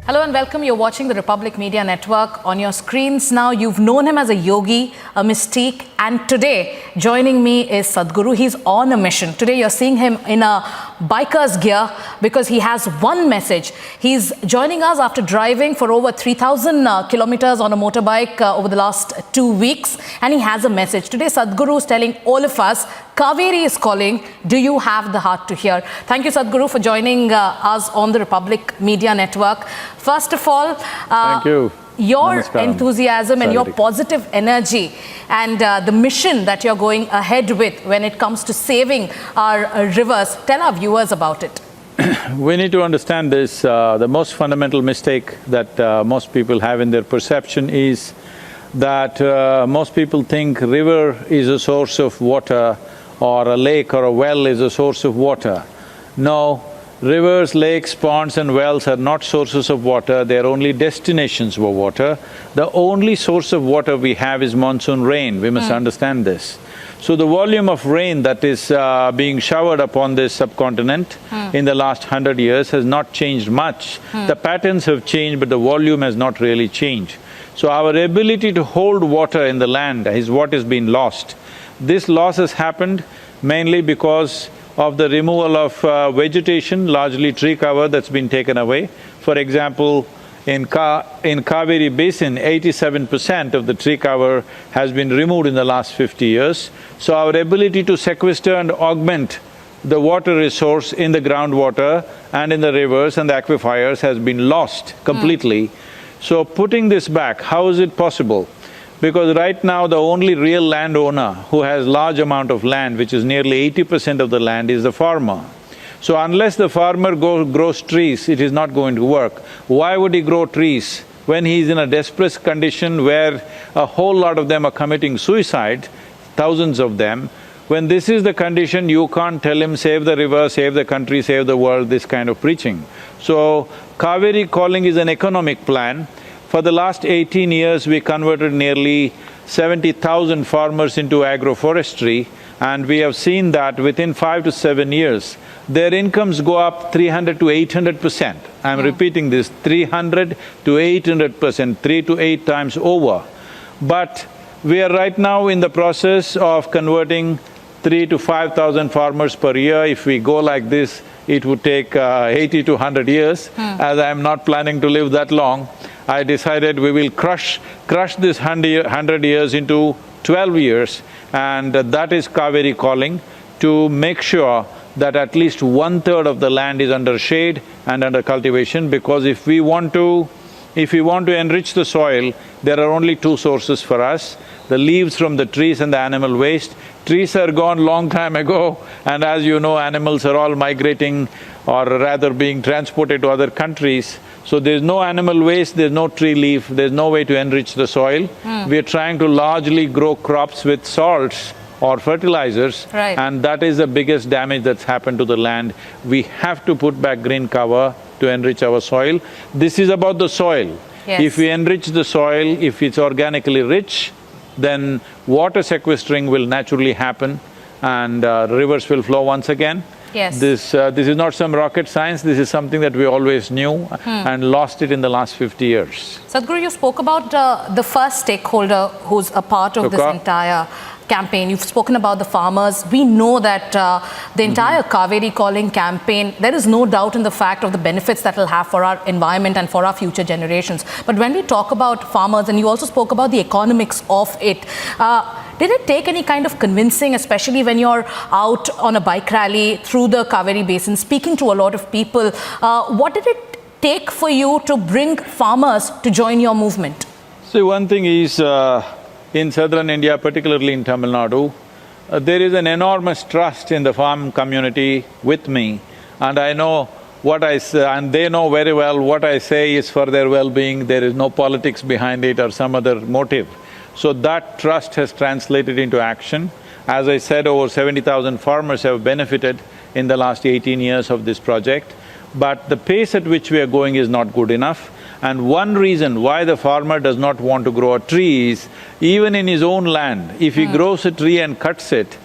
Hello and welcome. You're watching the Republic Media Network. On your screens now, you've known him as a yogi, a mystique, and today joining me is Sadhguru. He's on a mission. Today you're seeing him in a biker's gear because he has one message. He's joining us after driving for over 3,000 kilometers on a motorbike over the last 2 weeks, and he has a message. Today Sadhguru is telling all of us, Kaveri is calling. Do you have the heart to hear? Thank you, Sadhguru, for joining us on the Republic Media Network. First of all, thank you. Your Namaskaram. enthusiasm and your positive energy and the mission that you're going ahead with when it comes to saving our rivers. Tell our viewers about it. We need to understand this. The most fundamental mistake that most people have in their perception is that most people think river is a source of water or a lake or a well is a source of water. No, rivers, lakes, ponds and wells are not sources of water, they are only destinations for water. The only source of water we have is monsoon rain, we must understand this. So the volume of rain that is being showered upon this subcontinent in the last 100 years has not changed much. The patterns have changed but the volume has not really changed. So our ability to hold water in the land is what has been lost. This loss has happened mainly because of the removal of vegetation, largely tree cover that's been taken away. For example, in Kaveri Basin, 87% of the tree cover has been removed in the last 50 years. So our ability to sequester and augment the water resource in the groundwater and in the rivers and the aquifers has been lost completely. So putting this back, how is it possible? Because right now the only real landowner who has large amount of land, which is nearly 80% of the land, is the farmer. So unless the farmer grows trees, it is not going to work. Why would he grow trees when he is in a desperate condition where a whole lot of them are committing suicide, thousands of them? When this is the condition, you can't tell him, save the river, save the country, save the world, this kind of preaching. So, Kaveri calling is an economic plan. For the last 18 years, we converted nearly 70,000 farmers into agroforestry, and we have seen that within 5 to 7 years, their incomes go up 300 to 800%. I'm repeating this, 300 to 800%, 3 to 8 times over. But we are right now in the process of converting 3 to 5,000 farmers per year. If we go like this, it would take 80 to 100 years. As I'm not planning to live that long, I decided we will crush this 100 years into 12 years, and that is Kaveri calling, to make sure that at least 1/3 of the land is under shade and under cultivation, because if we want to enrich the soil, there are only two sources for us, the leaves from the trees and the animal waste. Trees are gone long time ago, and as you know, animals are all migrating or rather being transported to other countries. So there's no animal waste, there's no tree leaf, there's no way to enrich the soil. We are trying to largely grow crops with salts or fertilizers, and that is the biggest damage that's happened to the land. We have to put back green cover to enrich our soil. This is about the soil. If we enrich the soil, if it's organically rich, then water sequestering will naturally happen and rivers will flow once again. This is not some rocket science, this is something that we always knew and lost it in the last 50 years. Sadhguru, you spoke about the first stakeholder who's a part of this entire campaign. You've spoken about the farmers. We know that the entire Kaveri calling campaign, there is no doubt in the fact of the benefits that will have for our environment and for our future generations. But when we talk about farmers, and you also spoke about the economics of it, did it take any kind of convincing, especially when you're out on a bike rally through the Kaveri Basin, speaking to a lot of people? What did it take for you to bring farmers to join your movement? See, one thing is, in southern India, particularly in Tamil Nadu, there is an enormous trust in the farm community with me, and I know what I say, and they know very well what I say is for their well-being, there is no politics behind it or some other motive. So that trust has translated into action. As I said, over 70,000 farmers have benefited in the last 18 years of this project, but the pace at which we are going is not good enough. And one reason why the farmer does not want to grow a tree is, even in his own land, if he grows a tree and cuts it,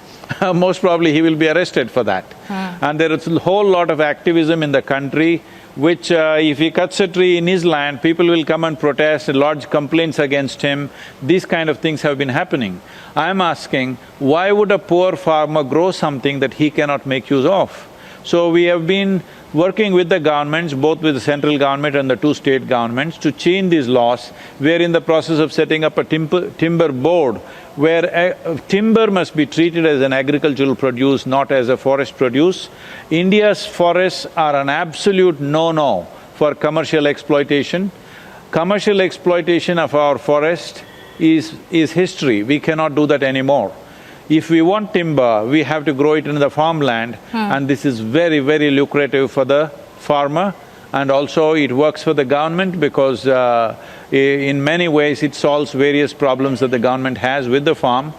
most probably he will be arrested for that. And there is a whole lot of activism in the country which if he cuts a tree in his land, people will come and protest, lodge complaints against him. These kind of things have been happening. I'm asking, why would a poor farmer grow something that he cannot make use of? So we have been working with the governments, both with the central government and the two state governments, to change these laws. We're in the process of setting up a timber board where timber must be treated as an agricultural produce, not as a forest produce. India's forests are an absolute no-no for commercial exploitation. Commercial exploitation of our forest is history. We cannot do that anymore. If we want timber, we have to grow it in the farmland, and this is very, very lucrative for the farmer, and also it works for the government because in many ways it solves various problems that the government has with the farm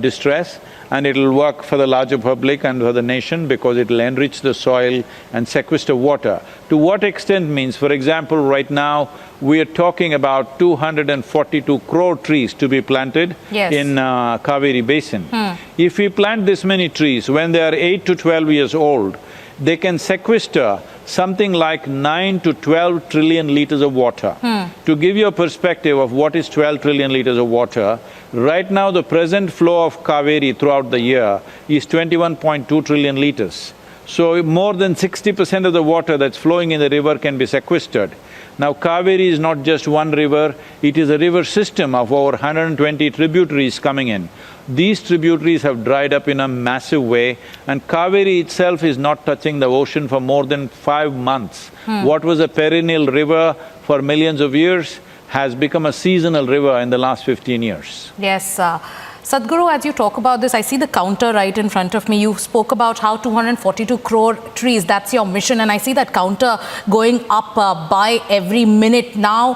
distress, and it'll work for the larger public and for the nation because it'll enrich the soil and sequester water. To what extent means, for example, right now we are talking about 242 crore trees to be planted in Kaveri Basin. If we plant this many trees, when they are 8 to 12 years old, they can sequester something like 9 to 12 trillion liters of water. To give you a perspective of what is 12 trillion liters of water, right now the present flow of Kaveri throughout the year is 21.2 trillion liters. So more than 60% of the water that's flowing in the river can be sequestered. Now Kaveri is not just one river, it is a river system of over 120 tributaries coming in. These tributaries have dried up in a massive way, and Kaveri itself is not touching the ocean for more than 5 months. What was a perennial river for millions of years has become a seasonal river in the last 15 years. Yes. Sadhguru, as you talk about this, I see the counter right in front of me. You spoke about how 242 crore trees, that's your mission, and I see that counter going up by every minute. Now,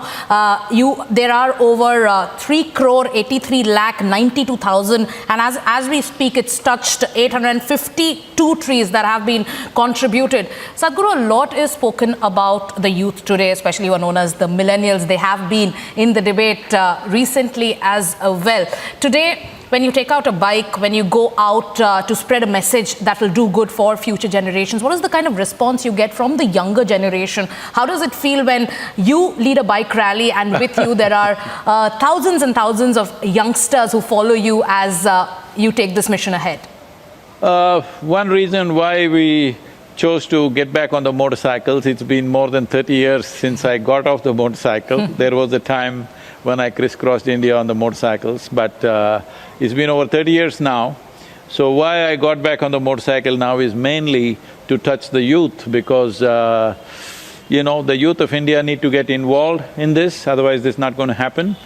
there are over 3 crore 83 lakh 92,000, and as we speak, it's touched 852 trees that have been contributed. Sadhguru, a lot is spoken about the youth today, especially who are known as the millennials. They have been in the debate recently as well. Today, when you take out a bike, when you go out to spread a message that will do good for future generations, what is the kind of response you get from the younger generation? How does it feel when you lead a bike rally and with you there are thousands and thousands of youngsters who follow you as you take this mission ahead? One reason why we chose to get back on the motorcycles, it's been more than 30 years since I got off the motorcycle. There was a time when I crisscrossed India on the motorcycles, but it's been over 30 years now. So why I got back on the motorcycle now is mainly to touch the youth because, you know, the youth of India need to get involved in this, otherwise this is not going to happen.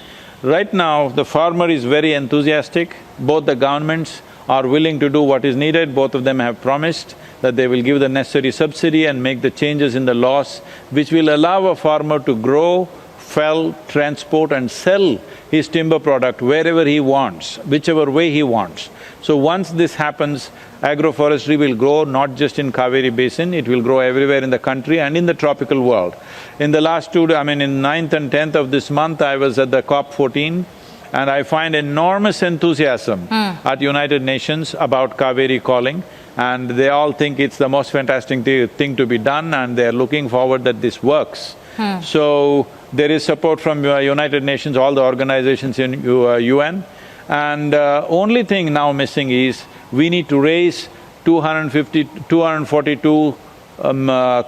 Right now, the farmer is very enthusiastic. Both the governments are willing to do what is needed. Both of them have promised that they will give the necessary subsidy and make the changes in the laws which will allow a farmer to grow, fell, transport and sell his timber product wherever he wants, whichever way he wants. So once this happens, agroforestry will grow not just in Kaveri Basin, it will grow everywhere in the country and in the tropical world. In the last in 9th and 10th of this month, I was at the COP14 and I find enormous enthusiasm at United Nations about Kaveri calling, and they all think it's the most fantastic thing to be done and they're looking forward that this works. So there is support from United Nations, all the organizations in UN, and only thing now missing is we need to raise 242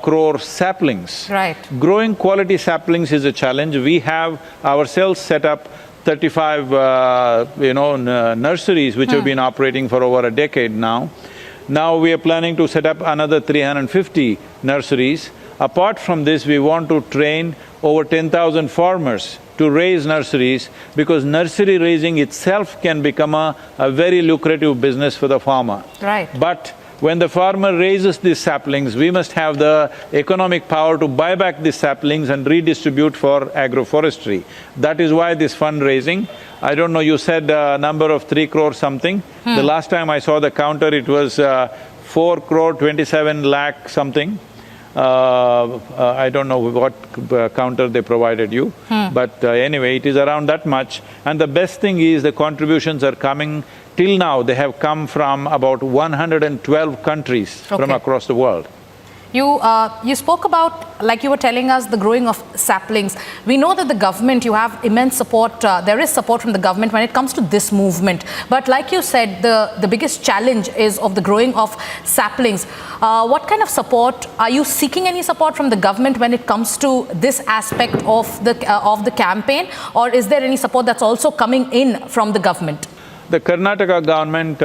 crore saplings. Right. Growing quality saplings is a challenge. We have ourselves set up 35 nurseries which have been operating for over a decade now. Now we are planning to set up another 350 nurseries. Apart from this, we want to train over 10,000 farmers to raise nurseries because nursery raising itself can become a very lucrative business for the farmer. Right. But when the farmer raises these saplings, we must have the economic power to buy back these saplings and redistribute for agroforestry. That is why this fundraising. I don't know, you said a number of 3 crore something. The last time I saw the counter, it was 4 crore 27 lakh something. I don't know what counter they provided you, but anyway, it is around that much. And the best thing is the contributions are coming, till now they have come from about 112 countries from across the world. You spoke about, like you were telling us, the growing of saplings. We know that the government, you have immense support, there is support from the government when it comes to this movement. But like you said, the biggest challenge is of the growing of saplings. What kind of support, are you seeking any support from the government when it comes to this aspect of the campaign? Or is there any support that's also coming in from the government? The Karnataka government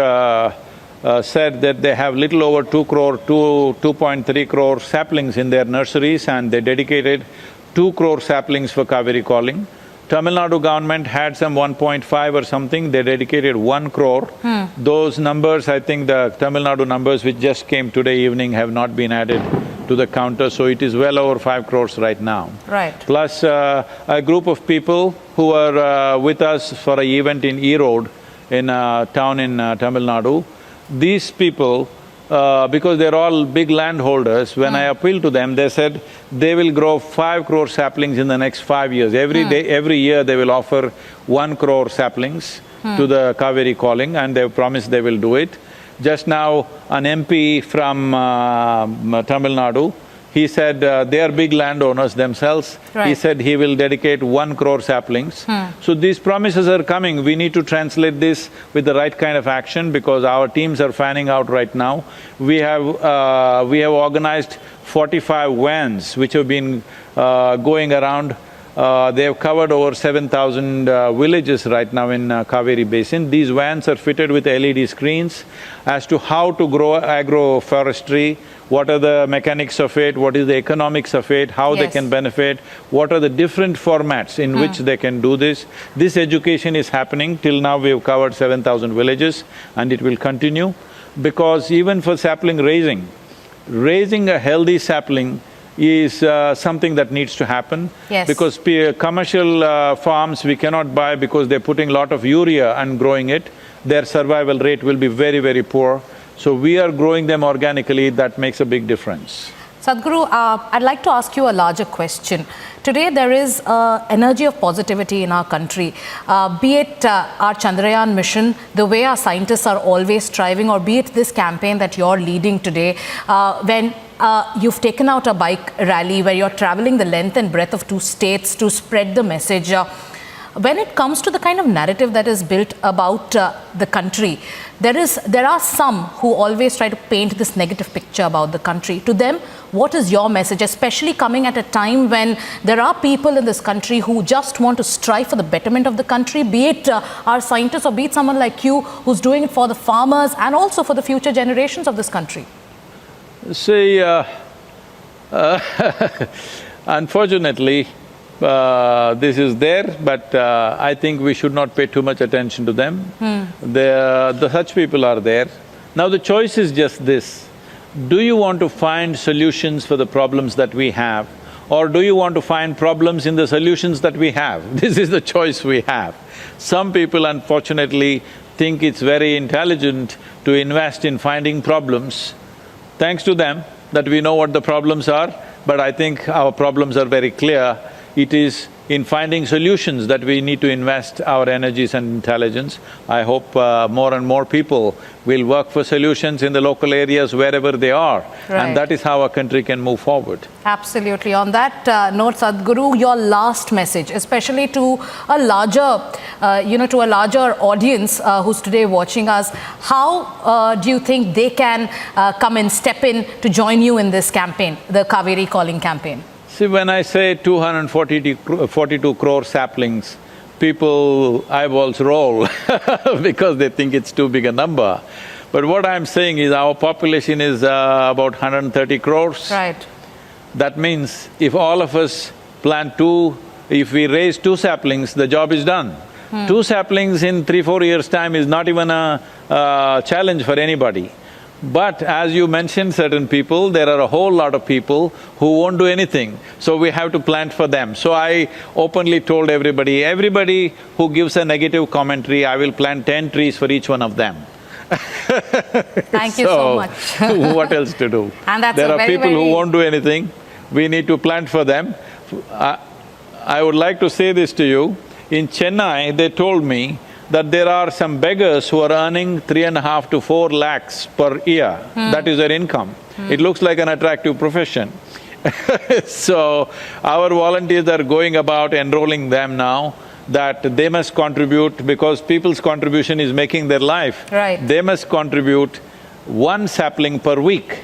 said that they have little over 2.3 crore saplings in their nurseries, and they dedicated 2 crore saplings for Kaveri calling. Tamil Nadu government had some 1.5 or something, they dedicated 1 crore. Those numbers, I think the Tamil Nadu numbers which just came today evening have not been added to the counter, so it is well over 5 crores right now. Right. Plus a group of people who are with us for an event in Erode, in a town in Tamil Nadu. These people, because they're all big landholders, when I appealed to them, they said they will grow 5 crore saplings in the next 5 years. Every year they will offer 1 crore saplings to the Kaveri calling, and they've promised they will do it. Just now, an MP from Tamil Nadu, he said they are big landowners themselves. Right. He said he will dedicate 1 crore saplings. So these promises are coming. We need to translate this with the right kind of action, because our teams are fanning out right now. We have organized 45 vans which have been going around. They have covered over 7,000 villages right now in Kaveri Basin. These vans are fitted with LED screens as to how to grow agroforestry, what are the mechanics of it, what is the economics of it, how they can benefit, what are the different formats in which they can do this. This education is happening. Till now we have covered 7,000 villages, and it will continue, because even for sapling raising a healthy sapling is something that needs to happen. Yes. Because commercial farms we cannot buy because they're putting a lot of urea and growing it. Their survival rate will be very, very poor. So we are growing them organically, that makes a big difference. Sadhguru, I'd like to ask you a larger question. Today there is energy of positivity in our country, be it our Chandrayaan mission, the way our scientists are always striving, or be it this campaign that you're leading today, when you've taken out a bike rally where you're traveling the length and breadth of 2 states to spread the message. When it comes to the kind of narrative that is built about the country, there are some who always try to paint this negative picture about the country. To them, what is your message, especially coming at a time when there are people in this country who just want to strive for the betterment of the country, be it our scientists or be it someone like you who's doing it for the farmers and also for the future generations of this country? See, unfortunately, this is there, but I think we should not pay too much attention to them. Such people are there. Now the choice is just this: do you want to find solutions for the problems that we have, or do you want to find problems in the solutions that we have? This is the choice we have. Some people unfortunately think it's very intelligent to invest in finding problems. Thanks to them that we know what the problems are, but I think our problems are very clear. It is in finding solutions that we need to invest our energies and intelligence. I hope more and more people will work for solutions in the local areas wherever they are. Right. And that is how our country can move forward. Absolutely. On that note, Sadhguru, your last message, especially to a larger, to a larger audience who's today watching us, how do you think they can come and step in to join you in this campaign, the Kaveri Calling campaign? See, when I say 242 crore saplings, people eyeballs roll because they think it's too big a number. But what I'm saying is our population is about 130 crores. Right. That means if all of us plant if we raise 2 saplings, the job is done. 2 saplings in 3-4 years' time is not even a challenge for anybody. But as you mentioned certain people, there are a whole lot of people who won't do anything, so we have to plant for them. So I openly told everybody who gives a negative commentary, I will plant 10 trees for each one of them. Thank you so much. What else to do? And that's there are people who won't do anything, we need to plant for them. I would like to say this to you, in Chennai they told me that there are some beggars who are earning 3.5 to 4 lakhs per year. That is their income. It looks like an attractive profession. So, our volunteers are going about enrolling them now, that they must contribute because people's contribution is making their life. Right. They must contribute 1 sapling per week.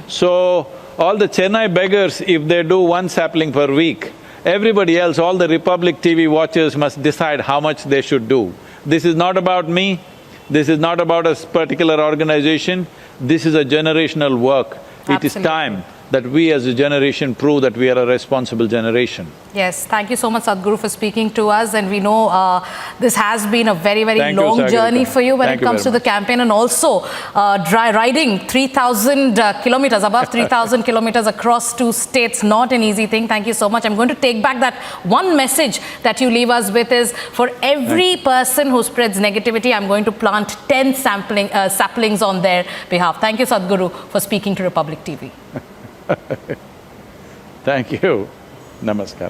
So, all the Chennai beggars, if they do 1 sapling per week, everybody else, all the Republic TV watchers must decide how much they should do. This is not about me, this is not about a particular organization, this is a generational work. Absolutely. It is time that we as a generation prove that we are a responsible generation. Yes, thank you so much, Sadhguru, for speaking to us. And we know this has been a very, very long journey for you when it comes to the campaign, and also riding 3,000 kilometers, above 3,000 kilometers across 2 states, not an easy thing. Thank you so much. I'm going to take back that one message that you leave us with is, for every person who spreads negativity, I'm going to plant 10 saplings on their behalf. Thank you, Sadhguru, for speaking to Republic TV. Thank you. Namaskar.